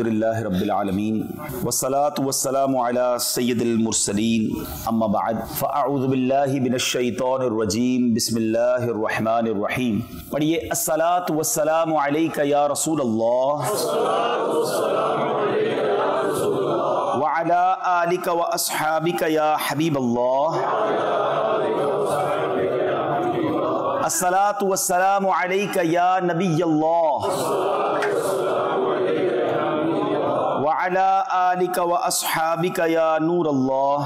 अल्हम्दुलिल्लाहि रब्बिल आलमीन वस्सलातु वस्सलामु अला सय्यिदिल मुरसलीन अम्मा बाद फ़अऊज़ु बिल्लाहि मिनश शैतानिर रजीम बिस्मिल्लाहिर रहमानिर रहीम। पढ़िए अस्सलातु वस्सलामु अलैका या रसूलल्लाह व अला आलिका व अस्हाबिका या हबीबल्लाह। अस्सलातु वस्सलामु अलैका या नबियल्लाह व अला आलिका व अस्हाबिका या नूरल्लाह।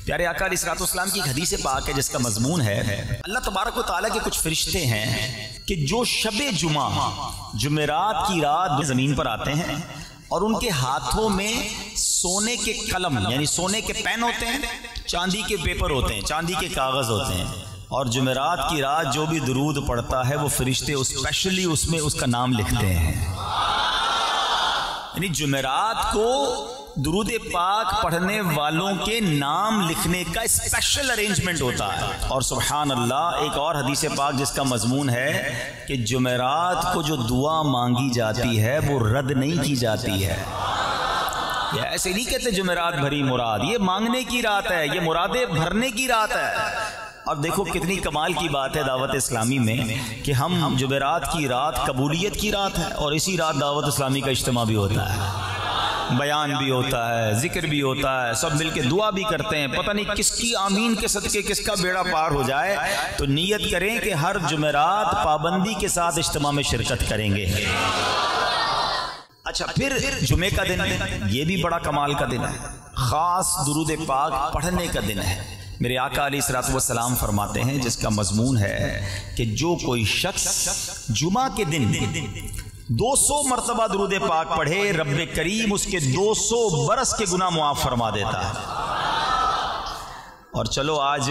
प्यारे आका अलैहिस्सलाम की एक हदीस पाक है जिसका मजमून है अल्लाह तबारक व तआला के कुछ फरिश्ते हैं कि जो शबे जुमा जुमेरात की रात जमीन पर आते हैं और उनके हाथों में सोने के कलम यानी सोने के पेन होते हैं, चांदी के पेपर होते हैं, चांदी के कागज होते हैं, और जुमेरात की रात जो भी दुरूद पढ़ता है वो फरिश्ते स्पेशली उसमें उसका नाम लिखते हैं। यानी जुमेरात को दुरूद पाक पढ़ने वालों के नाम लिखने का स्पेशल अरेंजमेंट होता है। और सुभान अल्लाह, एक और हदीस पाक जिसका मजमून है कि जुमेरात को जो दुआ मांगी जाती है वो रद्द नहीं की जाती है। ये ऐसे नहीं कहते जुमेरात भरी मुराद, ये मांगने की रात है, ये मुरादें भरने की रात है। और देखो कितनी कमाल की बात है दावत इस्लामी में कि हम जुमेरात की रात कबूलियत की रात है और इसी रात दावत इस्लामी का इज्तिमा भी होता है, बयान भी होता है, जिक्र भी होता है, सब मिलके दुआ भी करते हैं। पता नहीं किसकी आमीन के सदके किसका बेड़ा पार हो जाए। तो नियत करें कि हर जुमेरात पाबंदी के साथ इज्तिमा में शिरकत करेंगे। अच्छा, फिर जुमे का दिन है, ये भी बड़ा कमाल का दिन है, खास दुरूद पाक पढ़ने का दिन है। मेरे आका अलैहिस्सलाम फरमाते हैं जिसका मजमून है कि जो कोई शख्स जुमा के दिन 200 मरतबा दुरूद पाक पढ़े, रब्बे करीम उसके 200 बरस के गुनाह मुआफ फरमा देता है। और चलो आज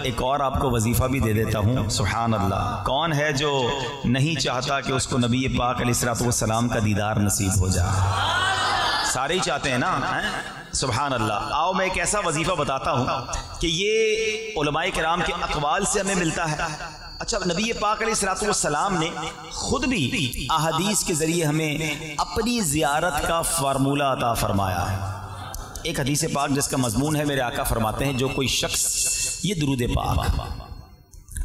एक और आपको वजीफा भी दे देता हूँ। सुभान अल्लाह, कौन है जो नहीं चाहता कि उसको नबी पाक अलैहिस्सलाम का दीदार नसीब हो जाए? सारे ही चाहते हैं ना, सुभान अल्लाह। आओ मैं एक ऐसा वजीफा बताता हूँ कि ये उलमाए किराम के अक़वाल से हमें मिलता है। अच्छा, नबी पाक अलैहिस्सलाम ने खुद भी अहादीस के जरिए हमें अपनी ज़ियारत का फार्मूला अता फरमाया है। एक हदीस पाक जिसका मजमून है, मेरे आका फरमाते हैं जो कोई शख्स ये दुरूद पाक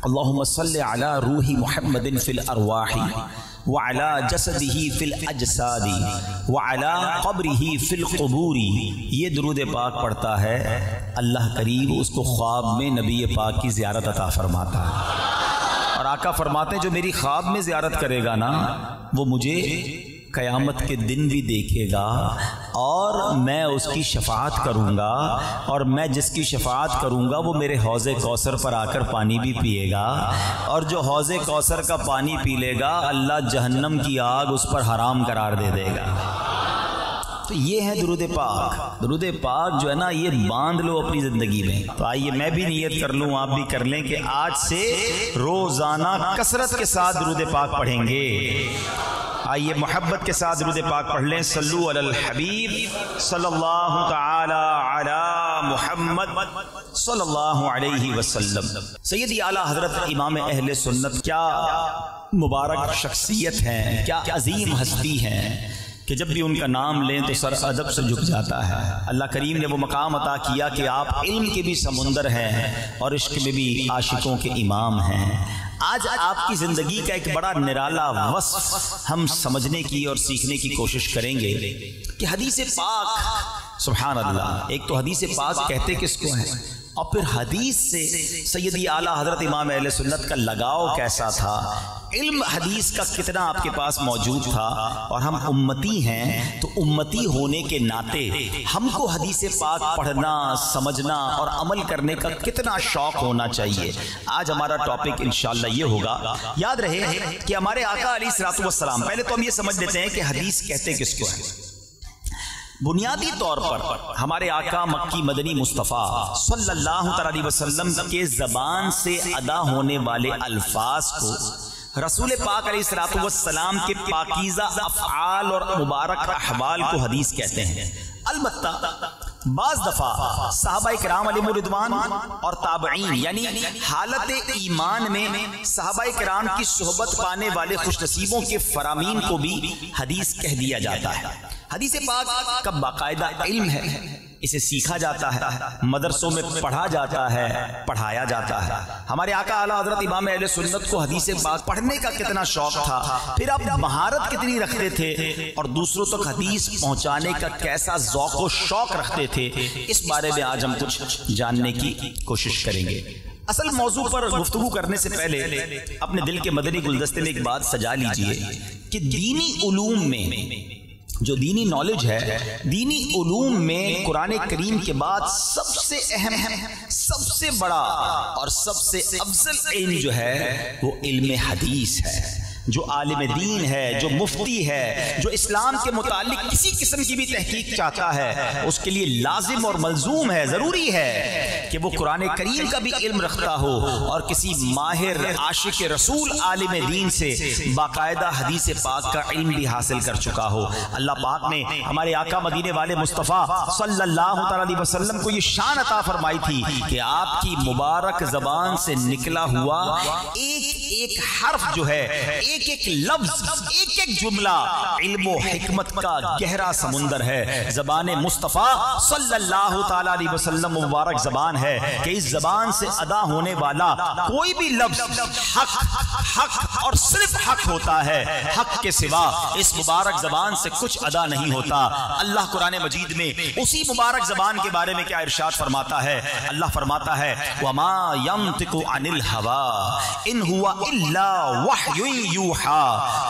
अल्लाहुम्मा सल्लि अला रूही मुहम्मदिन फिल अरवाही व अला जसदिही फिल अजसादी व अला क़ब्रिही फिल क़ुबूरी, ये दुरूद पाक पढ़ता है, अल्लाह करीब उसको ख्वाब में नबी पाक की ज़ियारत अता फरमाता है। और आका फरमाते हैं जो मेरी ख्वाब में ज़ियारत करेगा ना वो मुझे क़यामत के दिन भी देखेगा और मैं उसकी शफाअत करूँगा, और मैं जिसकी शफाअत करूँगा वो मेरे हौज़े कौसर पर आकर पानी भी पिएगा, और जो हौज़े कौसर का पानी पी लेगा अल्लाह जहन्नम की आग उस पर हराम करार दे देगा। तो ये है दुरूद पाक। दुरूद पाक जो है ना, ये बांध लो अपनी ज़िंदगी में। तो आइए मैं भी नियत कर लूँ, आप भी कर लें कि आज से रोज़ाना कसरत के साथ दुरूद पाक पढ़ेंगे। आइए मोहब्बत के साथ दुरूद पाक पढ़ लें। सल्लु अलल हबीब सल्लल्लाहु तआला अला मुहम्मद सल्लल्लाहु अलैहि वसल्लम। सैयदी आला हजरत इमाम अहले सुन्नत क्या मुबारक शख्सियत हैं, क्या अजीम हस्ती हैं कि जब भी उनका नाम लें तो सर अदब से झुक जाता है। अल्लाह करीम ने वो मकाम अता किया कि आप इल्म के भी समुंदर हैं और इश्क में भी आशिकों के इमाम हैं। आज आपकी ज़िंदगी का एक बड़ा निराला वस्फ हम समझने की और सीखने की कोशिश करेंगे कि हदीस पाक, सुभान अल्लाह, एक तो हदीस पाक कहते किसको हैं और फिर हदीस से सैयदी आला हज़रत इमाम अहले सुन्नत का लगाव कैसा था, इल्म हदीस का कितना आपके पास मौजूद था। और हम उम्मती हैं तो उम्मती होने के नाते हमको हदीस पाक पढ़ना, समझना और अमल करने का कितना शौक होना चाहिए। आज हमारा टॉपिक इंशाअल्लाह ये होगा। याद रहे कि हमारे आका अलैहिस्सलाम, पहले तो हम ये समझ लेते हैं कि हदीस कहते किसको है। बुनियादी तौर पर हमारे आका मक्की मदनी मुस्तफ़ा सल्लल्लाहु अलैहि वसल्लम के ज़बान से अदा होने वाले अल्फाज को रसूल पाक अलैहिस्सलाम के पाकीज़ा अफ़आल और मुबारक अहवाल को हदीस कहते हैं। अलबत्ता बाज दफा सहाबा इकराम अलैहिम रिदवान और ताबईन यानी हालत ईमान में सहाबा इकराम की सोहबत पाने वाले खुशनसीबों के फरामीन को भी हदीस कह दिया जाता है। हदीस पाक का बाकायदा इल्म है, इसे सीखा जाता है, मदरसों में पढ़ा जाता है, पढ़ाया जाता है। हमारे आका आला हजरत इमाम अहले सुन्नत को हदीस पाक पढ़ने का कितना शौक था, फिर आप महारत कितनी रखते थे और दूसरों तक हदीस पहुंचाने का कैसा ज़ौक़ व शौक रखते थे, इस बारे में आज हम कुछ जानने की कोशिश करेंगे। असल मौजू पर गुफ्तगू करने से पहले अपने दिल के मदनी गुलदस्ते में एक बात सजा लीजिए कि दीनी उलूम में जो दीनी नॉलेज है, दीनी उलूम में कुरान करीम के बाद सबसे अहम, सबसे बड़ा और सबसे अफजल इल्म जो है वो इल्म हदीस है। जो आलिम दीन है, जो मुफ्ती है, जो इस्लाम के मुतालिक किसी किस्म की भी तहकीक चाहता है, उसके लिए लाजिम और मलजूम है, ज़रूरी है कि वो कुरान करीम का भी इल्म रखता हो और किसी माहिर आशिक रसूल आलिम दीन से बाकायदा हदीस पाक का इल्म भी हासिल कर चुका हो। अल्लाह पाक ने हमारे आका मदीने वाले मुस्तफ़ा सल्लल्लाहु अलैहि वसल्लम को ये शान अता फरमाई थी कि आपकी मुबारक ज़बान से निकला हुआ एक एक हर्फ जो है, एक एक लफ्ज, एक एक जुमला इल्म व हिकमत का गहरा समुंदर है। ज़बान मुस्तफ़ा सल्लल्लाहु ताला अलैहि वसल्लम मुबारक ज़बान है कि इस ज़बान से अदा होने वाला कोई भी लफ्ज हक, हक और सिर्फ हक होता है। हक के सिवा इस मुबारक ज़बान से कुछ अदा नहीं होता। अल्लाह कुरान मजीद में उसी मुबारक ज़बान के बारे में क्या इरशाद फरमाता है? अल्लाह फरमाता है वमा यंतिकु अनिल हवा इन हुआ इल्ला वह्युन यूहा,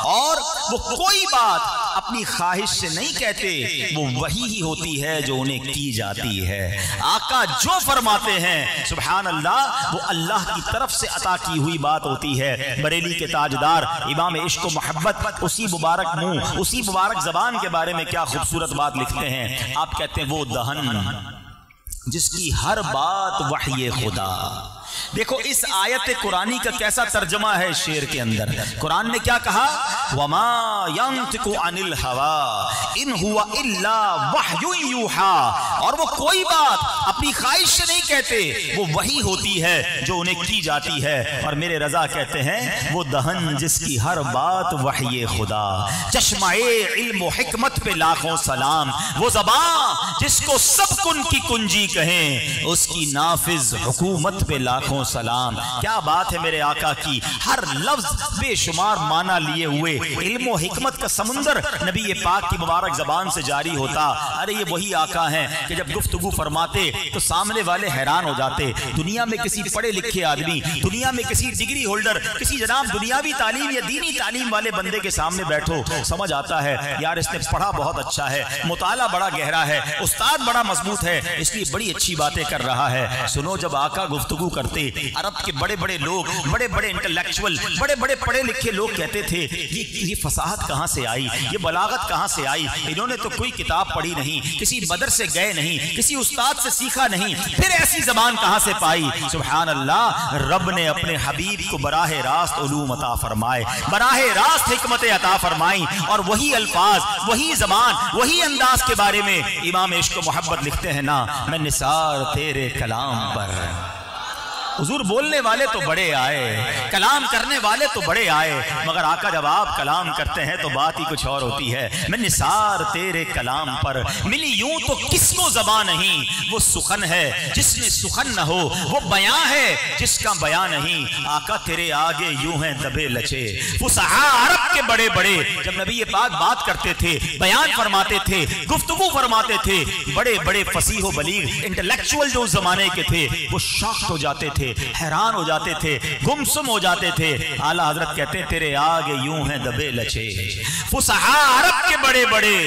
और वो कोई बात अपनी ख्वाहिश से नहीं कहते, वो वही ही होती है जो उन्हें की जाती है। आका जो फरमाते हैं सुभान अल्लाह, वो अल्लाह की तरफ से अता की हुई बात होती है। बरेली के ताजदार इमाम इश्क व मोहब्बत उसी मुबारक मुंह, उसी मुबारक ज़बान के बारे में क्या खूबसूरत बात लिखते हैं। आप कहते हैं वो दहन जिसकी हर बात वही खुदा। देखो इस आयत कुरानी का कैसा तर्जमा है शेर के अंदर। कुरान ने क्या कहा? वमा यंतिकु अनिल हवा इन हुआ इल्ला वह्युन यूहा, और वो कोई बात अपनी ख्वाहिश से नहीं कहते, वो वही होती है जो उन्हें की जाती है। और मेरे रजा कहते हैं वो दहन जिसकी हर बात वही खुदा, चश्माए इल्म व हिकमत पे लाखों सलाम, वो ज़बान जिसको सब कुन की कुंजी कहें, उसकी नाफिज हुकूमत पे लाखों सलाम। क्या बात है मेरे आका की, हर लफ्ज बेशुमार माना लिए हुए इल्म व हिकमत का समुंदर नबी पाक की मुबारक ज़बान से जारी होता। अरे ये वही आका हैं कि जब गुफ्तगू फरमाते तो सामने वाले हैरान हो जाते। दुनिया में किसी पढ़े लिखे आदमी, दुनिया में किसी डिग्री होल्डर, किसी जनाब दुनियावी तालीम या दीनी तालीम वाले बंदे के सामने बैठो, समझ आता है यार इसने पढ़ा बहुत अच्छा है, मुताला बड़ा गहरा है, उस्ताद बड़ा मजबूत है, इसलिए बड़ी अच्छी बातें कर रहा है। सुनो जब आका गुफ्तगू करते, अरब के बड़े बड़े लोग, बड़े बड़े इंटेलेक्चुअल, बड़े बड़े पढ़े लिखे लोग कहते थे ये फसाहत कहाँ से आई, ये बलागत कहाँ से आई, इन्होंने तो कोई किताब पढ़ी नहीं, किसी मदरसे गए नहीं, किसी उस्ताद से सीखा नहीं, फिर ऐसी जबान कहाँ से पाई। सुभान अल्लाह, रब ने अपने हबीब को बराह रास्त उलूम अता फरमाए, बराह रास्त हिकमत अता फरमाई, और वही अल्फाज, वही जबान, वही अंदाज के बारे में इमाम इश्क मोहब्बत लिखते हैं ना, मैं निसार तेरे कलाम पर। हुजूर बोलने वाले तो बड़े आए, कलाम करने वाले तो बड़े आए, मगर आका जब आप कलाम करते हैं तो बात ही कुछ और होती है। मैं निसार तेरे कलाम पर, मिली यूं तो किसको ज़बान नहीं, वो सुखन है जिसमें सुखन न हो, वो बयां है जिसका बयां नहीं। आका तेरे आगे यूं हैं दबे लचे फुसहा अरब के बड़े बड़े, जब नबी पाक बात करते थे, बयान फरमाते थे, गुफ्तगू फरमाते थे, बड़े बड़े फसीह बलीग इंटेलेक्चुअल जो उस जमाने के थे वो शॉक्ड हो जाते थे, हैरान हो जाते थे, गुमसुम हो जाते थे। आला हजरत कहते हैं तेरे आगे यूं हैं दबे लचे फुसहा अरब के बड़े बड़े,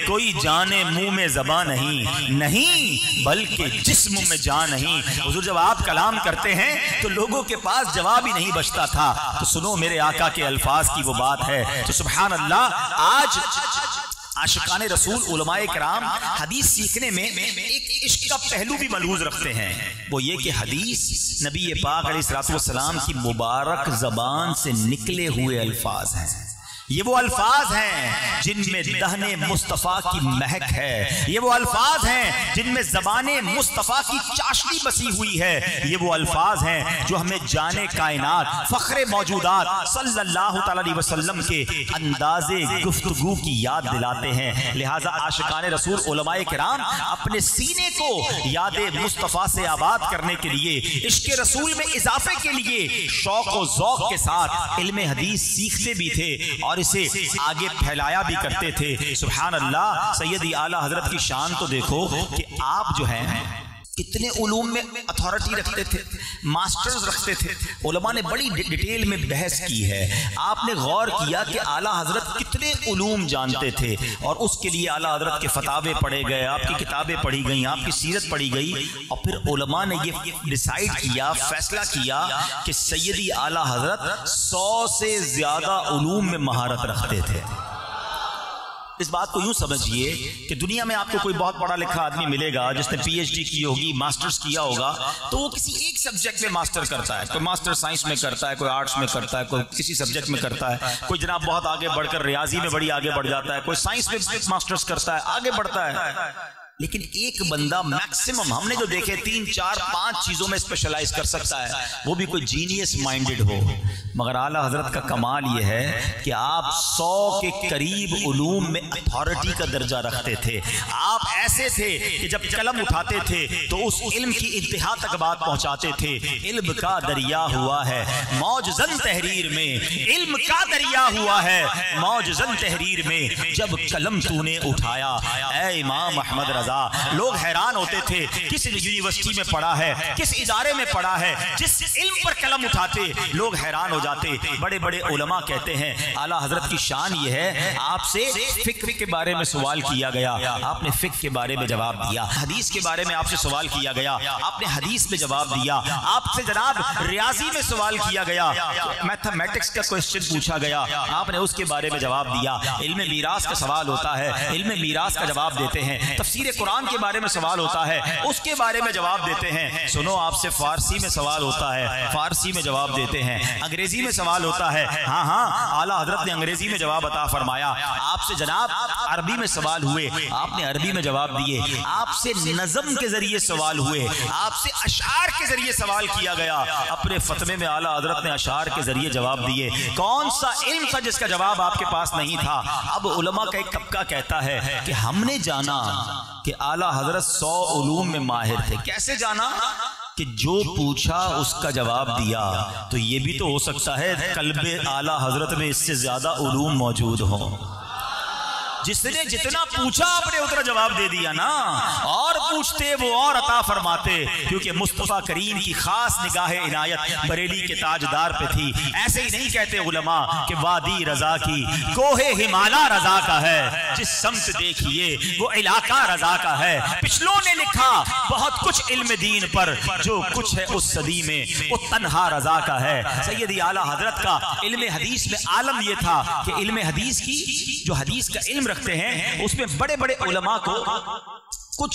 कोई जाने मुंह में ज़बान नहीं, नहीं बल्कि जिस्म में जान नहीं। हुजूर जब आप कलाम करते हैं तो लोगों के पास जवाब ही नहीं बचता था। तो सुनो मेरे आका के अल्फाज की वो बात है। तो सुभान अल्लाह, आज आशिकाने रसूल उलमाए कराम हदीस सीखने में एक इश्क का पहलू भी मलहूज रखते हैं, वो ये कि हदीस नबी पाक अलैहिस्सलाम की मुबारक ज़बान से निकले हुए अल्फाज हैं। ये वो अल्फाज हैं जिनमें दहने मुस्तफ़ा की महक है, ये वो अल्फाज हैं जिनमें ज़बाने मुस्तफ़ा की चाशनी बसी हुई है, ये वो अल्फाज हैं जो हमें जाने कायनात फ़ख्रे मौजूदात सल्लल्लाहु तआला अलैहि वसल्लम के अंदाज़े गुफ्तगू की याद दिलाते हैं। लिहाजा आशिकाने रसूल उलमाए किराम अपने सीने को याद मुस्तफ़ा से आबाद करने के लिए, इश्क़ रसूल में इजाफे के लिए शौक़ और ज़ौक़ के साथ इल्म हदीस सीखते भी थे और इसे आगे फैलाया भी करते थे। सुभान अल्लाह, सैयदी आला हजरत की शान तो देखो कि आप जो हैं कितने उलूम में अथॉरिटी रखते थे, मास्टर्स रखते थे। उलमा ने बड़ी डिटेल में बहस की है। आपने गौर किया कि आला हजरत कितने उलूम जानते थे और उसके लिए आला हजरत के फतावे पढ़े गए, आपकी किताबें पढ़ी गई, आपकी सीरत पढ़ी गई और फिर उलमा ने ये डिसाइड किया, फैसला किया कि सैयदी आला हजरत 100 से ज्यादा उलूम में महारत रखते थे। इस बात को यूं समझिए कि दुनिया में आपको कोई बहुत पढ़ा लिखा आदमी मिलेगा जिसने पीएचडी की होगी, मास्टर्स किया होगा, तो वो किसी एक सब्जेक्ट में मास्टर करता है। कोई मास्टर साइंस में करता है, कोई आर्ट्स में करता है, कोई किसी सब्जेक्ट में करता है, कोई जनाब बहुत आगे बढ़कर रियाजी में बड़ी आगे बढ़ जाता है, कोई साइंस में मास्टर्स करता है, आगे बढ़ता है। लेकिन एक बंदा मैक्सिमम हमने जो देखे 3, 4, 5 चीजों में स्पेशलाइज कर सकता है, वो भी कोई जीनियस माइंडेड हो। मगर आला हजरत का कमाल ये है कि आप 100 के करीब उलूम में अथॉरिटी का दर्जा रखते थे। आप ऐसे थे कि जब कलम उठाते थे तो उस इल्म की इंतहा तक बात पहुंचाते थे। इल्म का दरिया हुआ है मौजज़न तहरीर में, इल्म का दरिया हुआ है मौजज़न तहरीर में, जब कलम तूने उठाया ऐ इमाम अहमद रजा। लोग हैरान होते थे किस यूनिवर्सिटी में पढ़ा है, किस इदारे में पढ़ा है, जिस इल्म पर कलम उठाते लोग हैरान हो जाते। बड़े बड़े उलमा कहते हैं आला हजरत की शान ये है, आपसे फिक्र के बारे में सवाल किया गया, आपने फिक्र के बारे में जवाब दिया। हदीस के बारे में आपसे सवाल किया गया, आपने हदीस में जवाब दिया। आपसे जनाब रियाजी में सवाल किया गया, मैथमेटिक्स का क्वेश्चन पूछा गया, आपने उसके बारे में जवाब दिया। इल्म मीरास का सवाल होता है, इल्म मीरास का जवाब देते हैं। तफसीर कुरान के बारे में सवाल होता है, उसके बारे में जवाब देते हैं। सुनो, आपसे फारसी में सवाल होता है, फारसी में जवाब देते हैं। अंग्रेजी में सवाल होता है, हाँ हाँ आला हजरत ने अंग्रेजी में जवाब अता फरमाया। आपसे जनाब अरबी में सवाल हुए, आपने अरबी में जवाब दिए। आपसे नज़म के जरिए सवाल हुए, आपसे अशार के जरिए सवाल किया गया। अपने फतवे में आला हजरत ने अशार के जरिए जवाब दिए। कौन सा इल्म था जिसका जवाब आपके पास नहीं था? अब उलमा का एक तबका कहता है कि हमने जाना कि आला हजरत 100 उलूम में माहिर थे। कैसे जाना? कि जो पूछा उसका जवाब दिया। तो ये भी तो हो सकता है कल्बे आला हजरत में इससे ज्यादा उलूम मौजूद हो। जिसने जितना पूछा आपने उतना जवाब दे दिया ना, और पूछते वो और अता फरमाते, क्योंकि मुस्तफ़ा करीम की खास निगाह इनायत बरेली के ताजदार पे थी। ऐसे ही नहीं कहते उलमा कि वादी रजा की कोहे हिमाला रजा का है, जिस समत देखिए वो इलाका रजा का है। पिछलों ने लिखा बहुत कुछ इल्म दीन पर, जो कुछ है उस सदी में वो तन्हा रजा का है। सैयदी आला हजरत का इल्म हदीस में आलम ये था कि इल्म हदीस की जो हदीस का इल्म रखते हैं उसमें बड़े बड़े उलमा को कुछ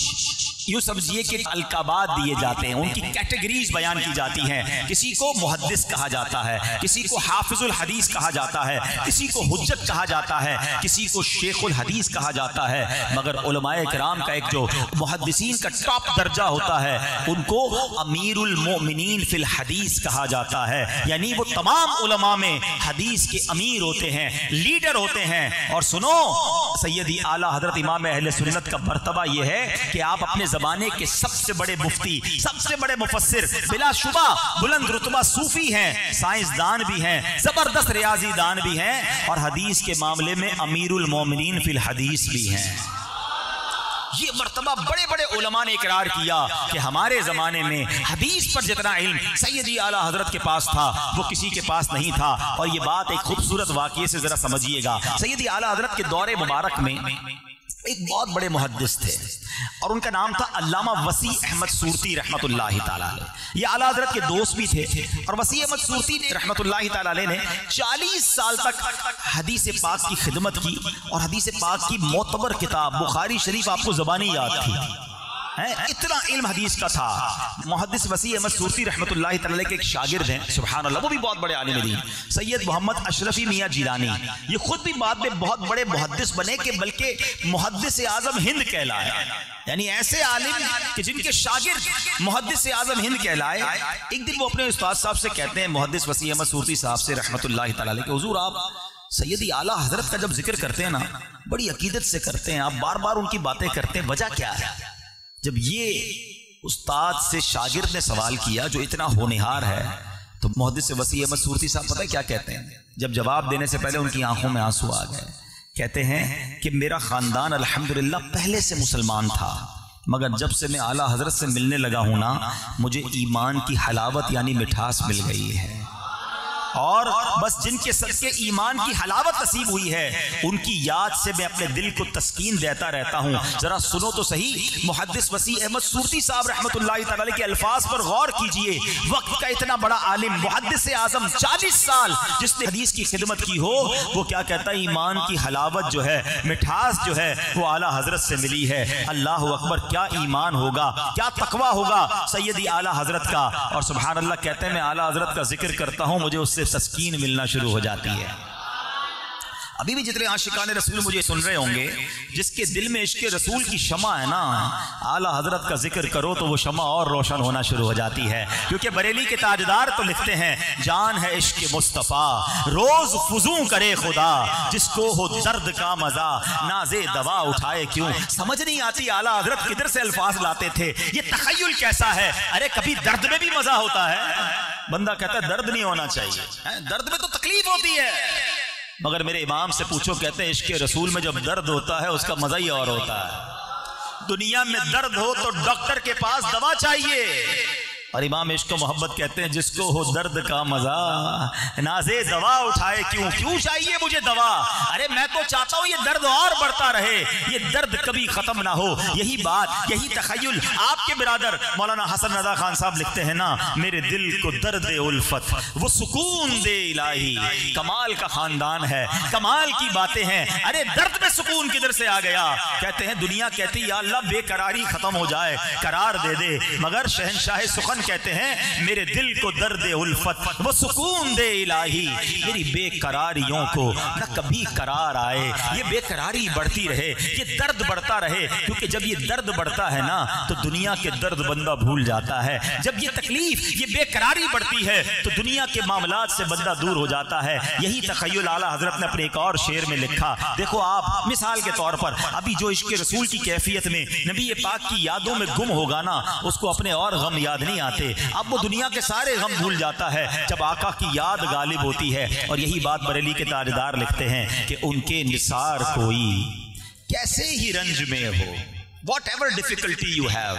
यूं समझिए कि अलकाबात दिए जाते हैं, उनकी कैटेगरीज बयान की जाती हैं। किसी को मुहद्दिस कहा जाता है, किसी को हाफिजुल हदीस कहा जाता है, किसी को हुज्जत कहा जाता है, किसी को शेखुल हदीस कहा जाता है। मगर उलमाए किराम का एक जो मुहद्दिसीन का टॉप दर्जा होता है उनको अमीरुल मोमिनीन फिल हदीस कहा जाता है। यानी वो तमाम उलमा में हदीस के अमीर होते हैं, लीडर होते हैं। और सुनो, सैयदी आला हजरत इमाम अहले सुन्नत का मर्तबा ये है कि आप अपने जमाने के सबसे बड़े मुफ्ती, सबसे बड़े मुफस्सिर, बिलाशुबा बुलंद रुतबा सूफी हैं, साइंसदान भी हैं, जबरदस्त रियाजी दान भी हैं, और हदीस के मामले में अमीरुल मोमिनीन फिल हदीस भी हैं। ये मर्तबा बड़े बड़े उलमा ने इकरार किया कि हमारे जमाने में हदीस पर जितना इल्म सैयदी आला हजरत के पास था वो किसी के पास नहीं था। और ये बात एक खूबसूरत वाक़ये से जरा समझिएगा। सैयदी आला हजरत के दौरे मुबारक में एक बहुत बड़े मुहद्दिस थे और उनका नाम था अल्लामा वसी अहमद सूरती रहमतुल्लाहि ताला अलैह। ये आला हजरत के दोस्त भी थे और वसी अहमद सूरती रहमतुल्लाहि ताला अलैह ने 40 साल तक हदीस पाक की खिदमत की और हदीस पाक की मोतबर किताब बुखारी शरीफ आपको ज़बानी याद थी। इतना इल्म हदीस का था। मुहद्दिस वसी अहमद सूरती रहमतुल्लाहि तआला के एक शागिर्द हैं, सुभान अल्लाह, वो भी बहुत बड़े आलिम दीन, सैयद मोहम्मद अशरफी मियाँ जिलानी। ये खुद भी बाद में बहुत बड़े मुहद्दिस बने कि बल्कि मुहद्दिस आजम हिंद कहलाए, यानी ऐसे आलिम कि जिनके शागिर्द मुहद्दिस आजम हिंद कहलाए। एक दिन वो अपने उस्ताद साहब से कहते हैं, मुहद्दिस वसी अहमद सूरती साहब से रहमतुल्लाहि तआला अलैह, कि हुजूर आप सैयदी आला हजरत का जब जिक्र करते हैं ना, बड़ी अकीदत से करते हैं, आप बार बार उनकी बातें करते हैं, वजह क्या है? जब ये उस्ताद से शागिर्द ने सवाल किया जो इतना होनहार है, तो मुहद्दिस वसी अहमद सूरती साहब पता है क्या कहते हैं? जब जवाब देने से पहले उनकी आंखों में आंसू आ गए। कहते हैं कि मेरा खानदान अल्हम्दुलिल्लाह पहले से मुसलमान था, मगर जब से मैं आला हजरत से मिलने लगा हूं ना, मुझे ईमान की हलावत यानी मिठास मिल गई है। और बस जिनके सदके ईमान की हलावत नसीब हुई है, उनकी याद से मैं अपने दिल को तस्कीन देता रहता हूँ। जरा सुनो तो सही, मुहद्दिस वसी अहमद सूरती साहब रहमतुल्लाहि तआला अलैह के अल्फाज पर गौर कीजिए। वक्त का इतना बड़ा आलिम, मुहद्दिस आजम, 40 साल जिसने हदीस की खिदमत की हो, वो क्या कहता है? ईमान की हलावत जो है, मिठास जो है, वो आला हजरत से मिली है। अल्लाह अकबर, क्या ईमान होगा, क्या तकवा होगा सैयदी आला हजरत का। और सुभान अल्लाह कहते हैं, मैं आला हजरत का जिक्र करता हूँ, मुझे उससे तस्कीन मिलना शुरू हो जाती है। अभी भी जितने आशिकाने रसूल मुझे सुन रहे होंगे, जिसके दिल में इश्क रसूल की शमा है ना, आला हजरत का जिक्र करो तो वो शमा और रोशन होना शुरू हो जाती है। क्योंकि बरेली के ताजदार तो लिखते हैं, जान है इश्क मुस्तफ़ा रोज फुजू करे खुदा, जिसको हो दर्द का मजा नाजे दवा उठाए क्यों। समझ नहीं आती आला हजरत किधर से अल्फाज लाते थे, ये तखय्युल कैसा है? अरे कभी दर्द में भी मजा होता है। बंदा कहता है दर्द नहीं होना चाहिए, दर्द में तो तकलीफ होती है, मगर मेरे इमाम से पूछो, कहते हैं इश्क रसूल में जब दर्द होता है उसका मजा ही और होता है। दुनिया में दर्द हो तो डॉक्टर के पास दवा चाहिए, और इमाम इश्क मोहब्बत कहते हैं, जिसको हो दर्द का मजा नाजे दवा उठाए क्यों। क्यों चाहिए मुझे दवा? अरे मैं तो चाहता हूं ये दर्द और बढ़ता रहे, ये दर्द कभी खत्म ना हो। यही बात, यही तखय्युल। आपके बिरादर मौलाना हसन रजा खान साहब लिखते हैं ना, मेरे दिल को दर्द उल्फत वो सुकून दे इलाही। कमाल का खानदान है, कमाल की बातें हैं। अरे दर्द में सुकून किधर से आ गया? कहते हैं दुनिया कहती या अल्लाह बेकरारी खत्म हो जाए, करार दे दे, मगर शहंशाह सुखन कहते हैं, मेरे दिल को दर्द उल्फत वो सुकून दे इलाही। मेरी बेकरारियों को न कभी करार आए, ये बेकरारी बढ़ती रहे, ये दर्द बढ़ता रहे। क्योंकि जब ये दर्द बढ़ता है ना, तो दुनिया के दर्द बंदा भूल जाता है। जब ये तकलीफ, ये बेकरारी बढ़ती है, तो दुनिया के मामलात से बंदा दूर हो जाता है। यही तखय्युल आला हजरत ने अपने एक और शेर में लिखा। देखो आप, मिसाल के तौर पर अभी जो इश्क रसूल की कैफियत में नबी पाक की यादों में गुम होगा ना, उसको अपने और गम याद नहीं आते। अब वो दुनिया के सारे गम भूल जाता है जब आका की याद गालिब होती है। और यही बात बरेली के ताजदार लिखते हैं कि उनके निसार कोई कैसे ही रंज में हो, Whatever difficulty you have,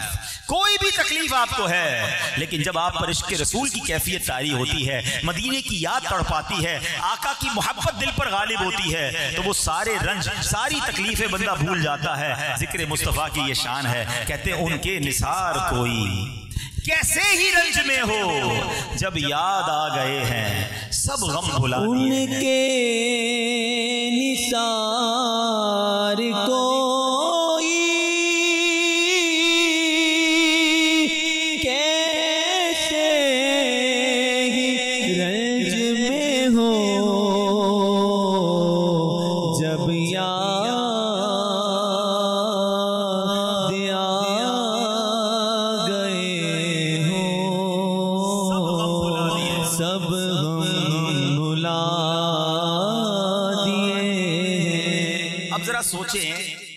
कोई भी तकलीफ आपको है, लेकिन जब आप पर इश्क रसूल की कैफियत तारी होती है, मदीने की याद तड़पाती है, आका की मोहब्बत दिल पर गालिब होती है, तो वो सारे रंज, सारी तकलीफें बंदा भूल जाता है। जिक्र मुस्तफ़ा की ये शान है। कहते हैं उनके निसार कोई कैसे ही रंज में हो, जब याद आ गए हैं सब गम भुला दिए। उनके निसार कोई कैसे ही रंज में हो, जब याद सब हम भुला दिए। अब जरा सोचें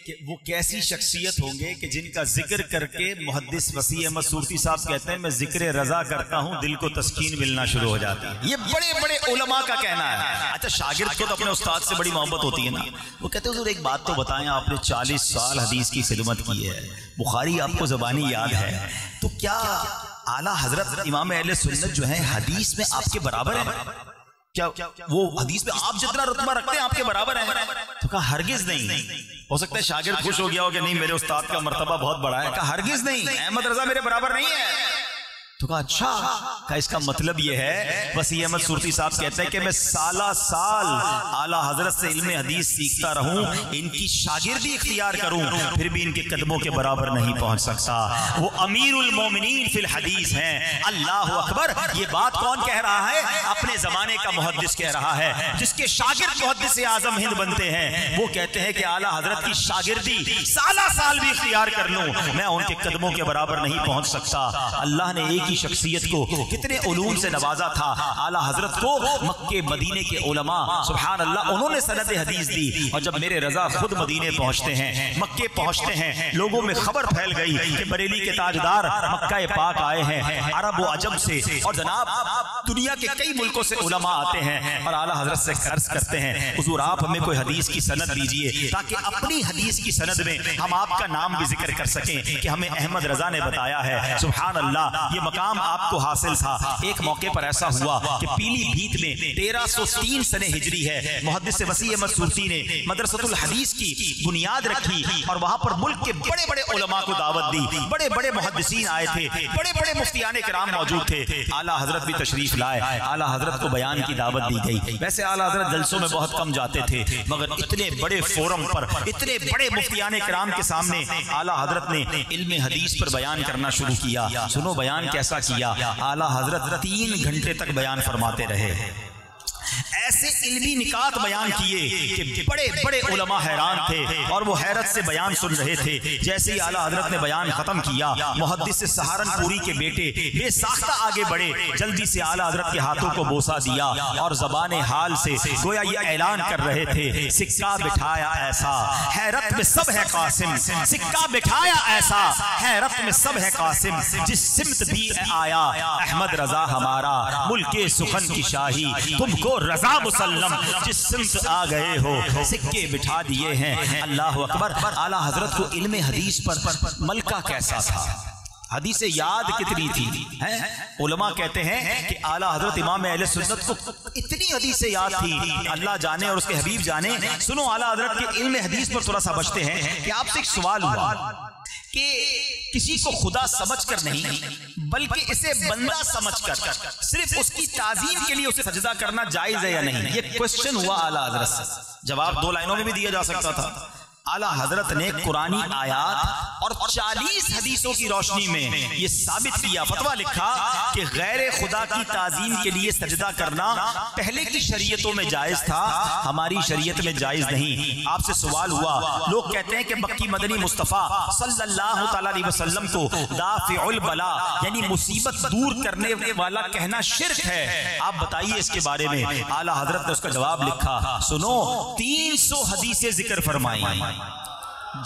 कि वो कैसी शख्सियत होंगे कि जिनका जिक्र करके मुहद्दिस वसी अहमद सूरती साहब कहते हैं, मैं जिक्र रजा करता हूँ, दिल को तस्कीन मिलना शुरू हो जाती है। ये बड़े बड़े उलमा का कहना है। अच्छा, शागिर्द को तो अपने उस्ताद से बड़ी मोहब्बत होती है ना। वो कहते हैं एक बात तो बताएं, आपने 40 साल हदीस की खिदमत की है, बुखारी आपको ज़बानी याद है, तो क्या आला हजरत इमाम अहले सुन्नत जो है हदीस में आपके बराबर है? क्या वो हदीस में आप जितना रुतबा रखते हैं आपके बराबर है? तो कहा हरगिज नहीं। हो सकता है शागिर्द खुश हो गया हो कि नहीं मेरे उस्ताद का मर्तबा बहुत बड़ा है। कहा हरगिज नहीं, अहमद रजा मेरे बराबर नहीं है। तो कहा अच्छा, का इसका मतलब ये है, वसी अहमद सुरती साहब कहते हैं कि मैं साला साल आला हजरत से इल्म हदीस सीखता रहूं, इनकी शागिर्दी इख्तियार करूं, फिर भी इनके कदमों के बराबर नहीं पहुंच सकता। वो अमीरुल मोमिनीन फिल हदीस हैं। अल्लाह अकबर। ये बात कौन कह रहा है? अपने जमाने का मुहद्दिस कह रहा है, जिसके शागिर्द मुहद्दिस आजम हिंद बनते हैं। वो कहते हैं कि आला हजरत की शागिर्दी साला साल भी इख्तियार कर लूं, मैं उनके कदमों के बराबर नहीं पहुंच सकता। अल्लाह ने एक शख्सियत को कितने उलूम से नवाजा था। आला हजरत को मक्के मदीने के उलमा सुभान अल्लाह उन्होंने सनद हदीस दी। और जब मेरे रजा खुद मदीने पहुंचते हैं, मक्के पहुंचते हैं, लोगों में खबर फैल गई कि बरेली के ताजदार मक्का पाक आए हैं अरब व अजम से, और जनाब दुनिया के कई मुल्कों से उलमा आते हैं और आला हजरत से अर्ज करते हैं हुजूर आप हमें कोई हदीस की सनद दीजिए ताकि अपनी हदीस की सनद में हम आपका नाम भी जिक्र कर सकें कि हमें अहमद रजा ने बताया है। सुभान अल्लाह, ये मकाम आपको हासिल था। एक मौके पर ऐसा हुआ कि पीलीभीत में 1303 सने हिजरी है, मुहद्दिस वसी अहमद सुरती ने मदरसतुल हदीस की बुनियाद रखी और वहां पर मुल्क के बड़े बड़े उलमा को दावत दी। बड़े बड़े मुहद्दिसीन आए थे, बड़े बड़े मुफ्तियाने किराम मौजूद थे। आला हजरत भी तशरीफ लाए, आला हजरत को बयान की दावत दी गई। वैसे आला हजरत जलसों में बहुत कम जाते थे, मगर इतने बड़े फोरम पर, इतने बड़े मुफ्तियाने किराम के सामने आला हजरत ने इल्म हदीस पर बयान करना शुरू किया। सुनो बयान कैसा किया। आला हजरत 3 घंटे तक बयान फरमाते रहे। ऐसे इल्मी निकात बयान किए कि बड़े बड़े उलमा हैरान थे और वो हैरत से बयान सुन रहे थे। जैसे ही आला हजरत ने बयान खत्म किया, मुहद्दिस सहारनपुरी के बेटे बेसाख्ता आगे बढ़े, जल्दी से आला हजरत के हाथों को बोसा दिया और ज़बान हाल से गोया ये ऐलान कर रहे थे, सिक्का बिठाया ऐसा हैरत में सब है कासिम, सिक्का बिठाया ऐसा हैरत में सब है कासिम, जिस सिमत भी आया अहमद रजा हमारा, मुल्के सुखन की शाही तुमको रजा मुसल्लम, जिस सिमत आ गए हो सिक्के बिठा दिए हैं। अल्लाह अकबर। आला हजरत को इल्मे हदीस पर मलका कैसा था, हदीसे याद कितनी थी हैं? उलमा कहते हैं कि आला हजरत इमाम अहले सुन्नत को इतनी हदीसे याद थी, अल्लाह जाने और उसके हबीब जाने। सुनो आला हजरत के इल्मे हदीस पर थोड़ा सा बचते हैं कि आपसे एक सवाल हुआ कि किसी को खुदा समझकर नहीं बल्कि इसे बंदा समझकर सिर्फ उसकी ताजीम के लिए उसे सजदा करना जायज है या नहीं, ये क्वेश्चन हुआ आला हजरत से। जवाब 2 लाइनों में भी दिया जा सकता था। आला हजरत ने कुरानी आयात और 40 हदीसों की रोशनी में ये साबित किया, फतवा लिखा कि गैर खुदा की ताजीम के लिए सजदा करना पहले की शरीयतों में जायज था, हमारी शरीयत में जायज नहीं। आपसे सवाल हुआ, लोग कहते हैं कि मक्की मदनी मुस्तफ़ा सल्लल्लाहु अलैहि वसल्लम को दाफिउल बला यानी मुसीबत दूर करने वाला कहना शिर्क है, आप बताइए इसके बारे में। आला हजरत ने उसका जवाब लिखा, सुनो 300 हदीसें जिक्र फरमाई।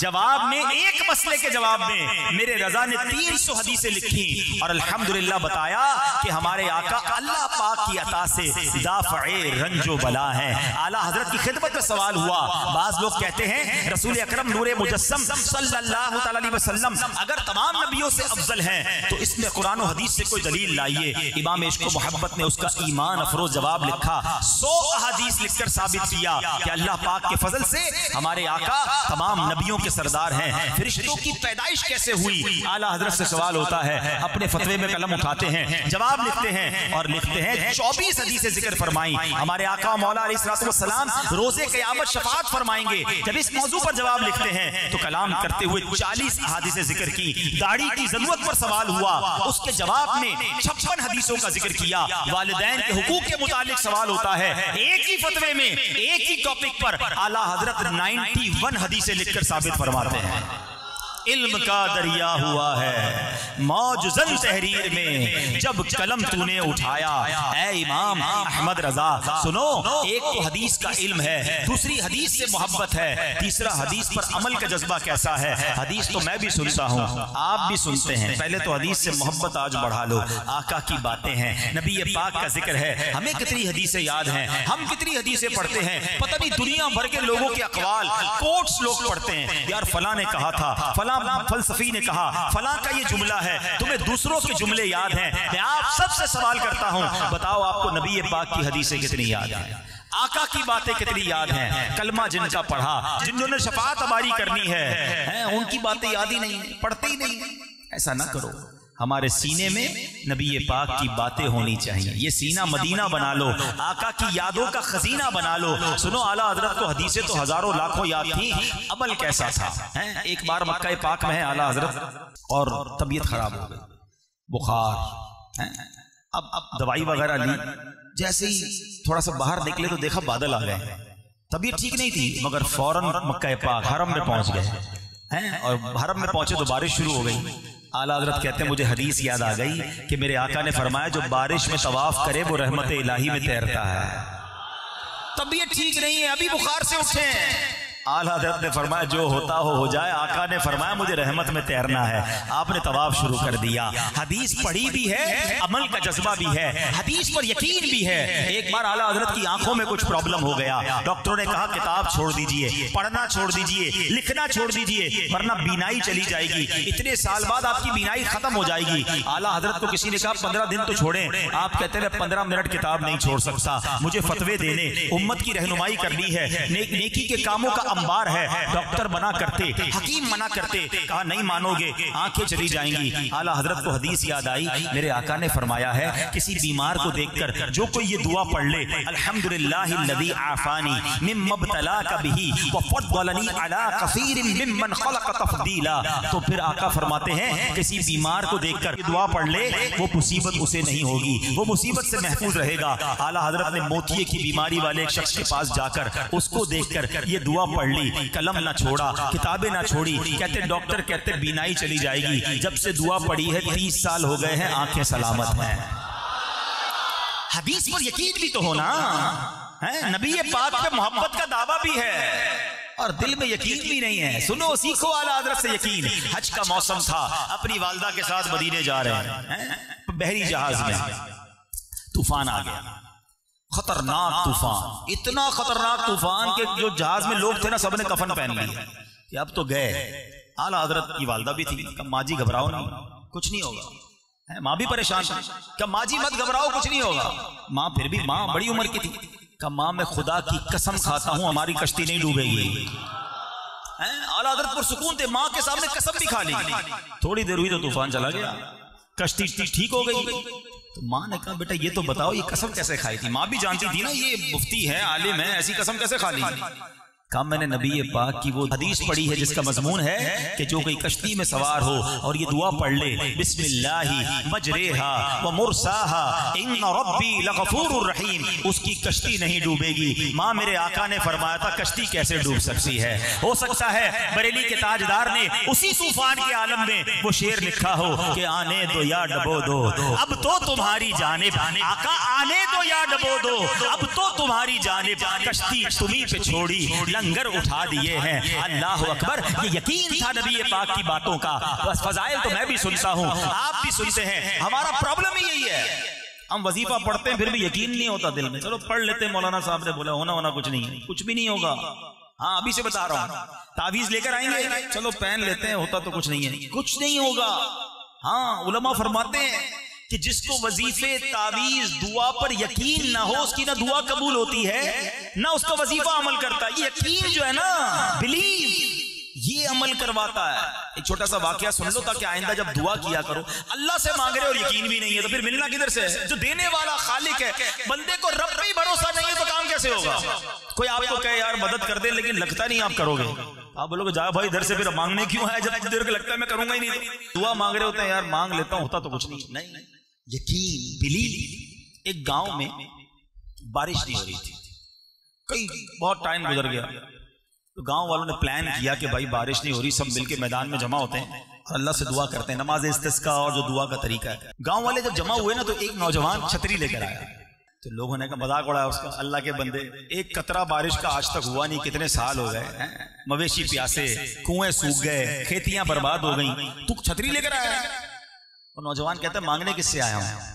जवाब में, एक मसले के जवाब में मेरे रजा ने 300 हदीसें लिखी और अल्हम्दुलिल्लाह बताया कि हमारे आका अल्लाह पाक की अता से दाफ़े रंजो बला है। आला हजरत की खिदमत में सवाल हुआ, बाज लोग कहते हैं रसूल अकरम नूरे मुजस्सम सल्लल्लाहु अलैहि वसल्लम अगर तमाम नबियों से अफजल हैं तो इसमें कुरान और हदीस से कोई दलील लाइए। इमाम इश्क मोहब्बत ने उसका ईमान अफरोज जवाब लिखा, 100 अहादीस लिखकर साबित किया कि अल्लाह पाक के फजल से हमारे आका तमाम नबियों के सरदार हैं। फरिश्तों की पैदाइश कैसे हुई? आला हजरत से सवाल होता है, अपने फतवे में कलम उठाते हैं, जवाब लिखते हैं और लिखते हैं 24 हदीसें जिक्र फरमाई। हमारे आका मौला अलैहिस्सलाम रोजे क़यामत शफाअत फरमाएंगे। जब इस मौजू पर जवाब लिखते हैं तो कलाम करते हुए 40 हदीसें जिक्र की। दाढ़ी की जरूरत पर सवाल हुआ, उसके जवाब में 56 हदीसों का जिक्र किया। वालिदैन के हुकूक के मुतालिक सवाल होता है, एक ही फतवे में एक ही टॉपिक पर आला हजरत 91 हदीसें लिखकर साबित फरमाते हैं। इल्म का दरिया हुआ है मौजज़न तहरीर में जब कलम तूने उठाया ऐ इमाम अहमद रजा। सुनो, एक तो हदीस का इल्म है, दूसरी हदीस से मोहब्बत है, तीसरा हदीस पर अमल का जज्बा कैसा है। हदीस तो मैं भी सुनता हूँ, आप भी सुनते हैं, पहले तो हदीस से मोहब्बत आज बढ़ा लो। आका की बातें हैं, नबी पाक का जिक्र है, हमें कितनी हदीसें याद हैं, हम कितनी हदीसें पढ़ते हैं, पता नहीं दुनिया भर के लोगों के अकवाल कोट्स लोग पढ़ते हैं। यार फला ने कहा था, फला फलसफी ने कहा, फला का ये जुमला है, तुम्हें दूसरों के जुमले याद हैं। मैं आप सबसे सवाल करता हूं, बताओ आपको नबी पाक की हदीसें कितनी याद हैं, आका की बातें कितनी याद हैं। कलमा जिनका पढ़ा, जिन्होंने शफाअत हमारी करनी है, उनकी बातें याद ही नहीं, पढ़ते ही नहीं। ऐसा ना करो, हमारे सीने में नबी पाक की बातें होनी चाहिए। ये सीना मदीना बना लो, आका की यादों का खजीना बना लो। सुनो, आला हजरत को हदीसें तो हजारों लाखों याद थी, अमल कैसा था? हैं? एक बार मक्का पाक में है आला हजरत और तबीयत खराब हो गई, बुखार है। अब दवाई वगैरह ली, जैसे ही थोड़ा सा बाहर निकले तो देखा बादल आ गए। तबीयत ठीक नहीं थी, मगर फौरन मक्का पाक हरम में पहुंच गए हैं। और हरम में पहुंचे तो बारिश शुरू हो गई। आला हजरत कहते हैं मुझे हदीस याद आ गई कि मेरे आका ने फरमाया जो बारिश में तवाफ करे वो रहमत इलाही में तैरता है। तबीयत ठीक नहीं है, अभी बुखार से उठे हैं। आला हजरत ने फरमाया जो होता हो जाए। आका ने फरमाया मुझे रहमत में तैरना है। आपने तवाफ शुरू कर दिया। हदीस पढ़ी भी है, अमल का जज्बा भी है, हदीस पर यकीन भी है। एक बार आला हजरत की आंखों में कुछ प्रॉब्लम हो गया। डॉक्टरों ने कहा किताब छोड़ दीजिए, पढ़ना छोड़ दीजिए, लिखना छोड़ दीजिए, वरना बीनाई चली जाएगी। इतने साल बाद आपकी बीनाई खत्म हो जाएगी। आला हजरत को किसी ने कहा 15 दिन तो छोड़ें। आप कहते हैं 15 मिनट किताब नहीं छोड़ सकता, मुझे फतवे देने, उम्मत की रहनुमाई करनी है, नेकी के कामों का अंबार है। डॉक्टर मना करते, हकीम मना करते, कहा नहीं मानोगे, आंखें चली जाएंगी। आला हजरत को हदीस याद आई, मेरे आका ने फरमाया है किसी बीमार को देखकर जो कोई ये दुआ पढ़ ले, अल्हम्दुलिल्लाहिल्लज़ी आफानी मिम्मब्तलाका बिही व फद्दलनी अला कसीरिन मिम्मन खलक़ तफ़दीला, तो फिर आका फरमाते हैं किसी बीमार को देखकर दुआ पढ़ ले, वो मुसीबत उसे नहीं होगी, वो मुसीबत से महफूज रहेगा। आला हजरत ने मोतिये की बीमारी वाले एक शख्स के पास जाकर उसको देखकर ये दुआ पढ़ ली, कलम ना छोड़ा, किताबें ना छोड़ी। कहते डॉक्टर कहते बीनाई चली जाएगी। जब से दुआ पड़ी है 30 साल हो गए हैं, आंखें सलामत हैं। हदीस पर यकीन भी तो होना है, नबी पाक पे मोहब्बत का दावा भी है और दिल में यकीन भी नहीं है। सुनो, सीखो आला हजरत से यकीन। हज का मौसम था, अपनी वालदा के साथ मदीने जा रहे हैं, बहरी जहाज में तूफान आ गया, खतरनाक तूफान, इतना खतरनाक तूफान कि जो जहाज में लोग थे ना सबने कफन पहन लिया कि अब तो गए। आला हजरत की वालदा भी थी, कहा माँ जी घबराओ नहीं, कुछ नहीं होगा। माँ भी परेशान थी, कहा माँ जी मत घबराओ, कुछ नहीं होगा। माँ फिर भी, माँ बड़ी उम्र की थी, कहा माँ मैं खुदा की कसम खाता हूं हमारी कश्ती नहीं डूबेगी। आला हजरत पर सुकून थे, माँ के सामने कसम भी खा ली। थोड़ी देर हुई तो तूफान चला गया, कश्ती ठीक हो गई। तो माँ ने कहा बेटा ये तो बताओ ये कसम कैसे खाई थी? माँ भी जानती थी ना ये मुफ्ती है, आलिम है, ऐसी कसम कैसे खा ली? कहा मैंने नबी पाक की वो हदीस पढ़ी है जिसका मजमून है कि जो कोई कश्ती में सवार हो और ये दुआ पढ़ ले, बिस्मिल्लाहि मजरेहा व मुरसाहा इन्ना रब्बी लगफूरुर रहीम, उसकी कश्ती नहीं डूबेगी। माँ मेरे आका ने फरमाया था कश्ती कैसे डूब सकती है? हो सकता है बरेली के ताजदार ने उसी तूफान के आलम में वो शेर लिखा हो कि आने दो या डबो दो, अब तो तुम्हारी जानिब, आका आने दो या डबो दो, अब तो तुम्हारी जानिब, कश्ती तुम्ही पे छोड़ी, लंगर उठा दिए हैं। अल्लाह अकबर। ये यकीन था नबी पाक की बातों का। बस फजाइल तो मैं भी सुनता हूँ, आप भी सुनते हैं, हमारा प्रॉब्लम ही यही है। हम वजीफा पढ़ते हैं फिर भी यकीन नहीं होता दिल में। चलो पढ़ लेते हैं, मौलाना साहब ने बोला होना कुछ नहीं है, कुछ भी नहीं होगा। हाँ अभी से बता रहा हूँ, तावीज लेकर आएंगे, चलो पहन लेते हैं, होता तो कुछ नहीं है, कुछ नहीं होगा। हाँ उलमा फरमाते हैं कि जिसको वजीफे तावीज दुआ पर यकीन ना हो उसकी ना दुआ कबूल होती है ना उसका वजीफा अमल करता है। ये यकीन जो है ना, बिलीव, ये अमल करवाता है। एक छोटा सा वाकया सुन लो ताकि आइंदा जब दुआ किया करो, अल्लाह से मांग रहे हो और यकीन भी नहीं है तो फिर मिलना किधर से है? जो देने वाला खालिक है, बंदे को रब पे ही भरोसा नहीं है तो काम कैसे होगा? कोई आपको कहे यार मदद कर दे, लेकिन लगता नहीं आप करोगे, आप बोलोगे जा भाई इधर से, फिर मांगने क्यों है जब देर लगता है मैं करूंगा ही नहीं। दुआ मांग रहे होते हैं यार मांग लेता हूं, होता तो कुछ नहीं। यकीन, बिलीव। एक गांव में बारिश नहीं हो रही थी, कई बहुत टाइम गुजर गया, तो गांव वालों ने प्लान किया कि भाई बारिश नहीं हो रही, सब मिलके मैदान में जमा होते हैं और अल्लाह से दुआ करते हैं, नमाज इस्तिस्का और जो दुआ का तरीका है। गांव वाले जब जमा हुए ना तो एक नौजवान छतरी लेकर आया, तो लोगों ने कहा मजाक उड़ाया उसका, अल्लाह के बंदे एक कतरा बारिश का आज तक हुआ नहीं, कितने साल हो गए, मवेशी प्यासे, कुएं सूख गए, खेतियां बर्बाद हो गई, तू छतरी लेकर आया? और नौजवान कहता है मांगने किससे आया हूं?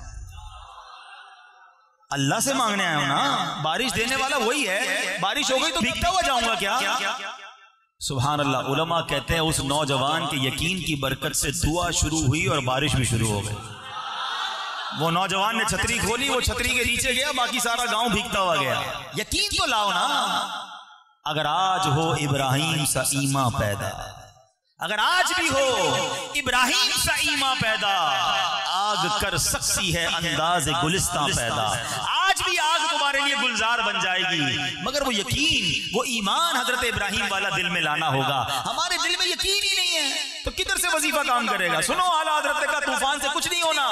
अल्लाह से मांगने आया हूं ना, बारिश देने वाला वही है, बारिश हो गई तो भीगता हुआ जाऊंगा क्या? सुभान अल्लाह। उलमा कहते हैं उस नौजवान के यकीन की बरकत से दुआ शुरू हुई और बारिश भी शुरू हो गई। वो नौजवान ने छतरी खोली, वो छतरी के नीचे गया, बाकी सारा गांव भीगता हुआ गया। यकीन तो लाओ ना। अगर आज हो इब्राहिम सा ईमा पैदा, अगर आज भी हो इब्राहिम सा ईमा पैदा, आग कर सकती है अंदाज गुलिस्तां पैदा। आज भी आग तुम्हारे लिए गुलजार बन जाएगी, मगर वो यकीन, वो ईमान हजरत इब्राहिम वाला दिल में लाना होगा। हमारे दिल में यकीन ही नहीं है तो किधर से वजीफा काम करेगा। सुनो, आला हजरत का तूफान से कुछ नहीं होना,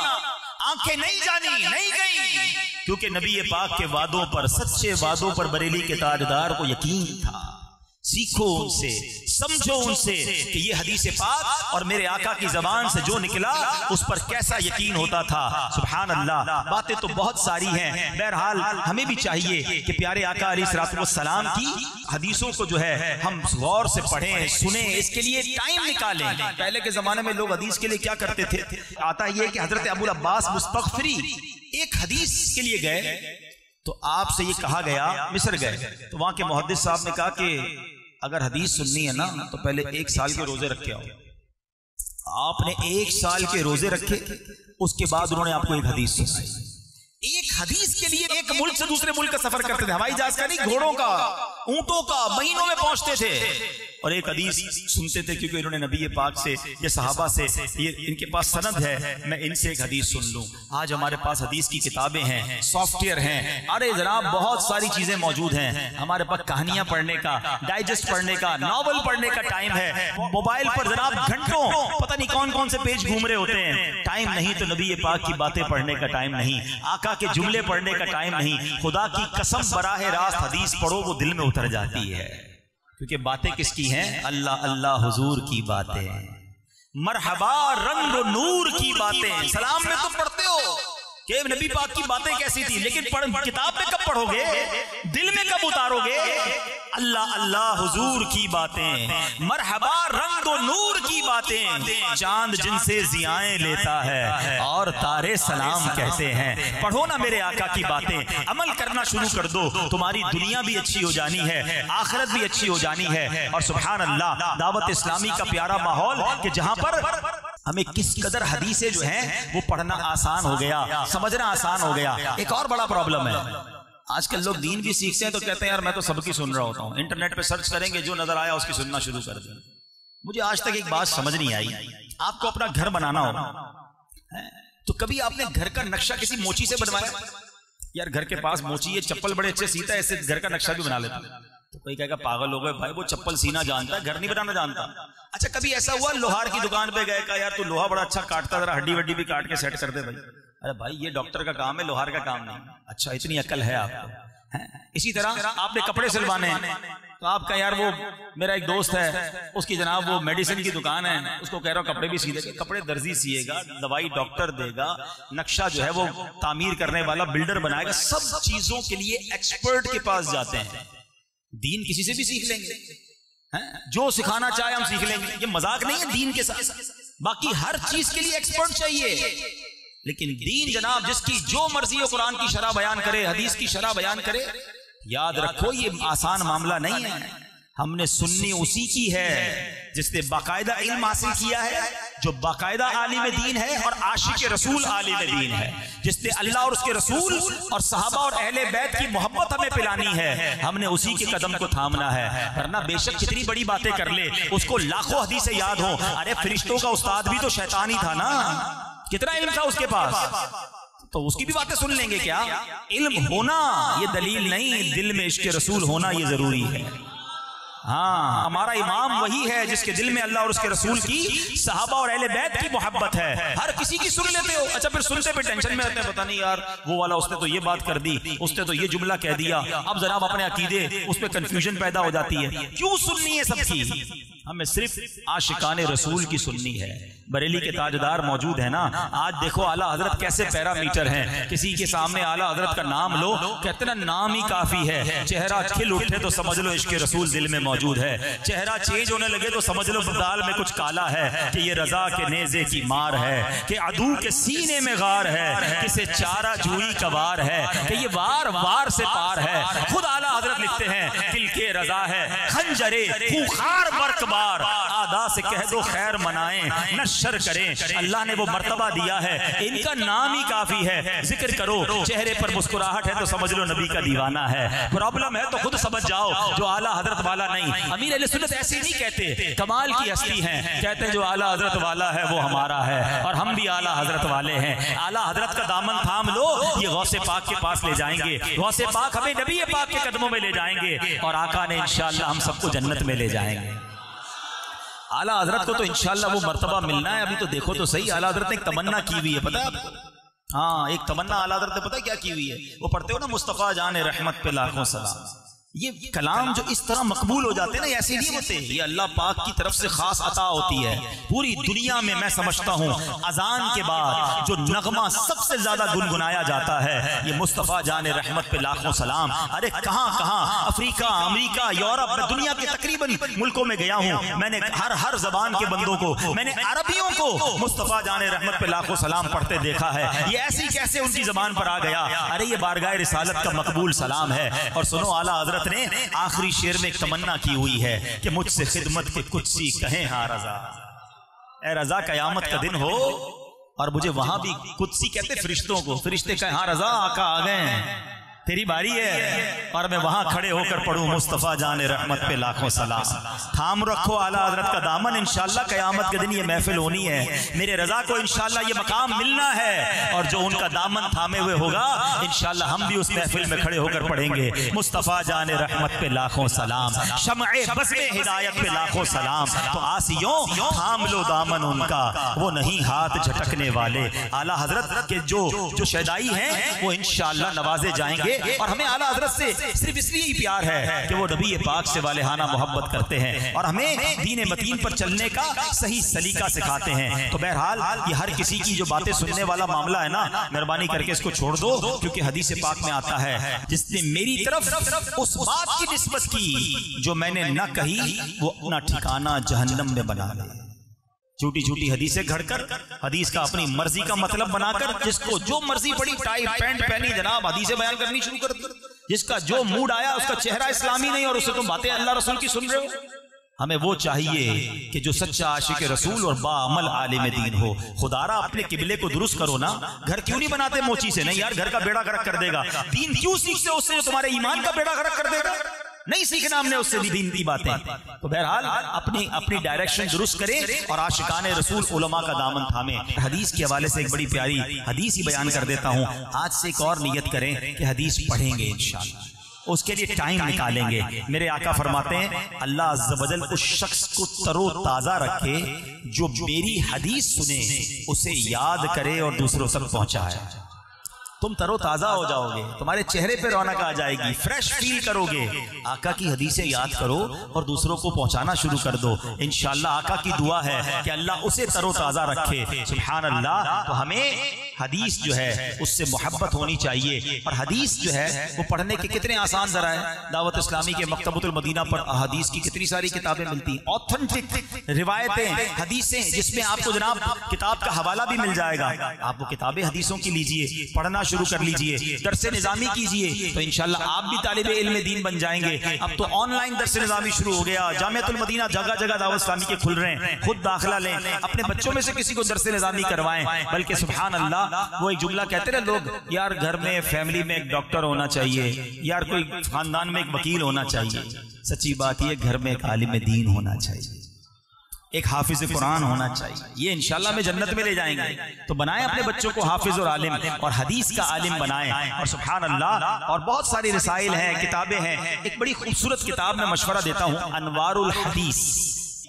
आंखें नहीं जानी, नहीं गई, क्योंकि नबी पाक के वादों पर, सच्चे वादों पर बरेली के ताजदार को यकीन था। सीखो उनसे, समझो उनसे कि ये हदीस पाक और मेरे आका की जबान से जो निकला उस पर कैसा यकीन होता था। सुभान अल्लाह। बातें तो बहुत सारी हैं, बहरहाल हमें भी चाहिए कि प्यारे आका अलैहिस्सलाम की हदीसों को जो है हम गौर से पढ़ें, सुने, इसके लिए टाइम निकालें। पहले के जमाने में लोग हदीस के लिए क्या करते थे, आता ये कि हजरत अबुल अब्बास मुस्तगफरी एक हदीस के लिए गए तो आपसे ये कहा गया, मिस्र गए तो वहां के मुहद्दिस साहब ने कहा कि अगर हदीस सुननी है ना तो पहले 1 साल के रोजे रखे आओ। आपने 1 साल के रोजे रखे, उसके बाद उन्होंने आपको एक हदीस सुनाई। एक हदीस के लिए एक मुल्क से दूसरे मुल्क का सफर करते थे, हवाई जहाज का नहीं, घोड़ों का, ऊंटों का, महीनों में पहुंचते थे और एक हदीस सुनते थे, क्योंकि इन्होंने नबी पाक से, ये सहाबा से, ये इनके पास सनद है, मैं इनसे एक हदीस सुन लूं। आज हमारे पास हदीस की किताबें हैं, सॉफ्टवेयर हैं, अरे जनाब बहुत सारी चीजें मौजूद हैं। हमारे पास कहानियां पढ़ने का, डाइजेस्ट पढ़ने का, नॉवल पढ़ने का टाइम है। मोबाइल पर जनाब घंटों पता नहीं कौन कौन से पेज घूम रहे होते हैं। टाइम नहीं तो नबी पाक की बातें पढ़ने का टाइम नहीं, आका के जुमले पढ़ने का टाइम नहीं। खुदा की कसम बराह रास्त हदीस पढ़ो, वो दिल में उतर जाती है, क्योंकि बातें किसकी हैं? अल्लाह अल्लाह हुजूर की बातें, मरहबा रंग और नूर की बातें। सलाम में तो पढ़ते हो कि नबी पाक की बातें कैसी थी, लेकिन किताब में कब पढ़ोगे, दिल में कब उतारोगे? अल्लाह अल्लाह हुजूर की बातें, मरहबा रंग और नूर की बातें। चांद जिनसे जियाएं लेता है और तारे सलाम कहते हैं। पढ़ो ना मेरे आका की बातें, अमल करना शुरू कर दो, तुम्हारी दुनिया भी अच्छी हो जानी है, आखिरत भी अच्छी हो जानी है। और सुभान अल्लाह, दावत इस्लामी का प्यारा माहौल कि जहां पर हमें किस कदर हदीसें जो हैं वो पढ़ना आसान हो गया, समझना आसान हो गया। एक और बड़ा प्रॉब्लम है, आजकल लोग दीन भी सीखते हैं तो कहते हैं यार मैं तो सबकी सुन रहा होता हूँ, इंटरनेट पे सर्च करेंगे जो नजर आया उसकी सुनना शुरू कर दें। मुझे आज तक एक बात समझ नहीं आई, आपको अपना घर बनाना हो तो कभी आपने घर का नक्शा किसी मोची से बनवाया? यार घर के पास मोची है, चप्पल बड़े अच्छे सीता है, इससे घर का नक्शा भी बना लेता। तो कोई कहेगा पागल हो गए भाई, वो चप्पल सीना जानता है, घर नहीं बनाना जानता। अच्छा कभी ऐसा हुआ लोहार की दुकान पे गए, कहा यार तू लोहा बड़ा अच्छा काटता, जरा हड्डी वड्डी भी काट के सेट कर दे भाई। अरे भाई ये डॉक्टर का काम है, लोहार का काम नहीं। अच्छा इतनी अकल है आपको। इसी तरह आपने कपड़े सिलवाने हैं तो आपका यार वो मेरा एक दोस्त है, उसकी जनाब वो मेडिसिन की दुकान है, उसको कह रहा हूँ कपड़े भी सी देगा। कपड़े दर्जी सिएगा, दवाई डॉक्टर देगा, नक्शा जो है वो तामीर करने वाला बिल्डर बनाएगा। सब चीजों के लिए एक्सपर्ट के पास जाते हैं। दीन किसी से भी सीख लेंगे, जो सिखाना चाहे हम सीख लेंगे, ये मजाक नहीं है दीन के साथ। बाकी हर चीज के लिए एक्सपर्ट चाहिए, लेकिन दीन जनाब जिसकी जो मर्जी हो कुरान की शरह बयान करे, हदीस की शरह बयान करे, याद रखो ये आसान मामला नहीं है। हमने सुन्नी उसी की है जिसने बाकायदा इल्म हासिल किया है, जो बाकायदा आलिम दीन है और आशिक रसूल आलिम दीन है, जिसने अल्लाह और उसके रसूल और सहाबा और अहले बैत की मोहब्बत हमें पिलानी है। हमने उसी के कदम को थामना है, वरना बेशक कितनी बड़ी बातें कर ले, उसको लाखों हदीसें याद हो। अरे फरिश्तों का उस्ताद भी तो शैतान ही था ना, कितना इल्म था उसके पास, तो उसकी भी बातें सुन लेंगे क्या? इल्म होना ये दलील नहीं, दिल में इश्क रसूल होना ये जरूरी है। हाँ हमारा इमाम वही है जिसके दिल में अल्लाह और उसके रसूल की, सहाबा और अहले बैत की मोहब्बत है। हर किसी की सुन लेते हो, अच्छा फिर सुनते फिर टेंशन में रहते हैं, पता नहीं यार वो वाला उसने तो ये बात कर दी, उसने तो ये जुमला कह दिया। अब जनाब अपने अकीदे उस पर कंफ्यूजन पैदा हो जाती है। क्यों सुननी है सबकी? हमें सिर्फ आशिकाने रसूल की सुननी है। बरेली के ताजदार मौजूद है ना, आज देखो आला हजरत कैसे पैरामीटर हैं। किसी के सामने आला हजरत का नाम लो, कहते ना नाम ही काफी है। चेहरा खिल उठे तो समझ लो इश्क रसूल दिल में मौजूद है। चेहरा चेंज होने लगे तो समझ लो दाल में कुछ काला है, कि ये रजा के नेजे की मार है, कि अदू के सीने में गार है, किसे चारा जुई का वार है, कि ये वार वार से पार है। खुद आला हजरत लिखते हैं दिल के रजा है खंजरे खूखार बरकबार, आदा से कह दो खैर मनाएं, न शर करें। अल्लाह ने वो मर्तबा दिया है, इनका नाम ही काफी है। जिक्र करो, चेहरे पर मुस्कुराहट है तो समझ लो नबी का दीवाना है। प्रॉब्लम है तो खुद समझ जाओ जो आला हजरत वाला नहीं। अमीर अहले सुन्नत ऐसे नहीं कहते, कमाल की हस्ती हैं, कहते हैं जो आला हजरत वाला है वो हमारा है और हम भी आला हजरत वाले हैं। आला हजरत का दामन थाम लो, ये गौसे पाक के पास ले जाएंगे। गौसे पाक हमें नबी पाक के कदमों में ले जाएंगे और आका ने इंशाअल्लाह हम सबको जन्नत में ले जाएंगे। आला हजरत को तो इंशाअल्लाह वो मर्तबा मिलना है। अभी तो देखो तो सही, आला हजरत ने एक तमन्ना की हुई है, पता है आपको? हाँ, एक तमन्ना आला हजरत ने पता है क्या की हुई है? वो पढ़ते हो ना, मुस्तफा जाने रहमत पे लाखों सलाम। ये कलाम जो इस तरह मकबूल हो जाते हैं ना, ऐसे नहीं होते, ये अल्लाह पाक की तरफ से खास अता होती है। पूरी दुनिया में मैं समझता हूँ अजान के बाद जो नगमा सबसे ज्यादा गुनगुनाया जाता है, ये मुस्तफा जाने रहमत पे लाखों सलाम। अरे कहाँ कहाँ, अफ्रीका, अमेरिका, यूरोप, मैं दुनिया के तकरीबन मुल्कों में गया हूँ। मैंने हर जबान के बंदों को, मैंने अरबियों को मुस्तफा जाने रहमत पे लाखों सलाम पढ़ते देखा है। ये ऐसी कैसे उनकी जबान पर आ गया? अरे ये बारगाह रिसालत का मकबूल सलाम है। और सुनो, आला हजरत ने आखिरी शेर में एक तमन्ना की हुई है कि मुझसे खिदमत के कुदसी कहें हाँ रजा। ए रजा, कयामत का दिन हो और मुझे वहां भी, कुदसी कहते फरिश्तों को, फरिश्ते कहें हाँ रजा आका आ गए, तेरी बारी है, और मैं वहां खड़े होकर पढ़ूं मुस्तफा जाने रहमत पे लाखों सलाम। थाम रखो आला हजरत का दामन, इंशाअल्लाह कयामत के दिन ये महफिल होनी है। मेरे रजा को इंशाअल्लाह ये मकाम मिलना है और जो उनका दामन थामे हुए होगा इंशाअल्लाह हम भी उस महफिल में खड़े होकर पढ़ेंगे मुस्तफा जाने रहमत पे लाखों सलाम, शम्ए बज़्म हिदायत पे लाखों सलाम। तो आसियों थाम लो दामन उनका, वो नहीं हाथ झटकने वाले। आला हजरत के जो शहदाई हैं वो इंशाअल्लाह नवाजे जाएंगे। और हमें आला हजरत से सिर्फ इसलिए ही प्यार है कि वो नबी पाक से वालेहाना मोहब्बत करते हैं और हमें दीन मतीन पर चलने का सही सलीका सिखाते हैं। तो बहरहाल ये हर किसी की जो बातें सुनने वाला मामला है ना, मेहरबानी करके इसको छोड़ दो, क्योंकि हदीस पाक में आता है जिसने मेरी तरफ उस बात की निस्बत की जो मैंने न कही, वो अपना ठिकाना जहन्नम में बना ले। झूठी झूठी हदीसें घड़कर, हदीस का अपनी मर्जी का मतलब बनाकर, जिसको जो मर्जी पड़ी टाई पैंट पहनी जनाब हदीसें बयान करनी शुरू कर दी। जिसका जो मूड आया, उसका चेहरा इस्लामी नहीं और उससे तुम बातें अल्लाह रसूल की सुन रहे हो। हमें वो चाहिए कि जो सच्चा आशिक रसूल और बाअमल आलिम दीन हो। खुदारा अपने किबले को दुरुस्त करो ना, घर क्यों नहीं बनाते मोची से? नहीं यार, घर का बेड़ा गर्क कर देगा। दीन क्यों सीखते हो उससे जो तुम्हारे ईमान का बेड़ा गर्क कर देगा? नहीं सीखना हमने उससे दीन की बातें। तो बहरहाल अपनी डायरेक्शन दुरुस्त करें और आशिकाने रसूल उलमा का दामन थामे। हदीस के हवाले से एक बड़ी प्यारी हदीस ही बयान कर देता हूँ। आज से एक और नियत करें कि हदीस पढ़ेंगे इंशाअल्लाह, उसके लिए टाइम निकालेंगे। मेरे आका फरमाते हैं अल्लाह अज़्ज़ व जल उस शख्स को तरो ताज़ा रखे जो मेरी हदीस सुने, उसे याद करे और दूसरों तक पहुंचाए। तुम तरो ताज़ा हो जाओगे, तुम्हारे चेहरे पे रौनक आ जाएगी, फ्रेश फील करोगे। आका की हदीसें याद करो और दूसरों को पहुंचाना शुरू कर दो। इंशाअल्लाह आका की दुआ है कि अल्लाह उसे तरो ताज़ा रखे। सुभान अल्लाह। तो हमें हदीस जो है उससे मोहब्बत होनी चाहिए। और हदीस जो है वो पढ़ने के कितने आसान जरा है। दावत इस्लामी के मकतबतुल मदीना पर हदीस की कितनी सारी किताबें मिलती हैं, ऑथेंटिक रिवायतें, हदीसें, जिसमें आपको जनाब किताब का हवाला भी मिल जाएगा। आप वो किताबें हदीसों की लीजिए, पढ़ना शुरू कर लीजिए, दरसे निज़ामी कीजिए, तो इंशाअल्लाह आप भी तालिबे इल्म दीन बन जाएंगे। अब तो ऑनलाइन दरसे निज़ामी शुरू हो गया, जामियातुल मदीना जगह जगह दावत इस्लामी के खुल रहे हैं। खुद दाखिला लें, अपने बच्चों में से किसी को दरसे निज़ामी करवाएं। बल्कि सुभान अल्लाह, वो एक जुमला कहते हैं लोग, यार घर में फैमिली में एक डॉक्टर होना चाहिए, यार कोई खानदान में एक वकील होना चाहिए। सच्ची बात ये, घर में एक आलिम दीन होना चाहिए, एक हाफिज कुरान होना चाहिए। ये इंशाल्लाह में जन्नत में ले जाएंगे। तो बनाएं अपने बच्चों को हाफिज और आलिम और हदीस का आलिम बनाएं। और सुभान अल्लाह, और बहुत सारी रिसाइल हैं, किताबें हैं। एक बड़ी खूबसूरत किताब में मशवरा देता हूँ, अनवारुल हदीस,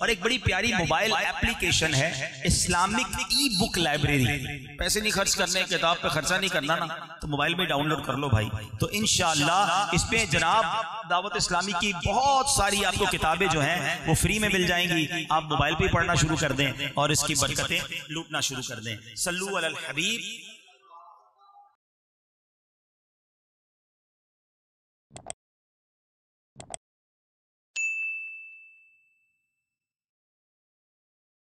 और एक बड़ी प्यारी मोबाइल एप्लीकेशन है, इस्लामिक ई बुक लाइब्रेरी। पैसे नहीं खर्च करने, किताब पे खर्चा नहीं करना ना, तो मोबाइल में डाउनलोड कर लो भाई। तो इंशाअल्लाह इसमें जनाब दावत इस्लामी की बहुत सारी आपको किताबें जो हैं वो फ्री में मिल जाएंगी। आप मोबाइल पे पढ़ना शुरू कर दें और इसकी बरकतें लूटना शुरू कर दें। सल्लू अलल हबीब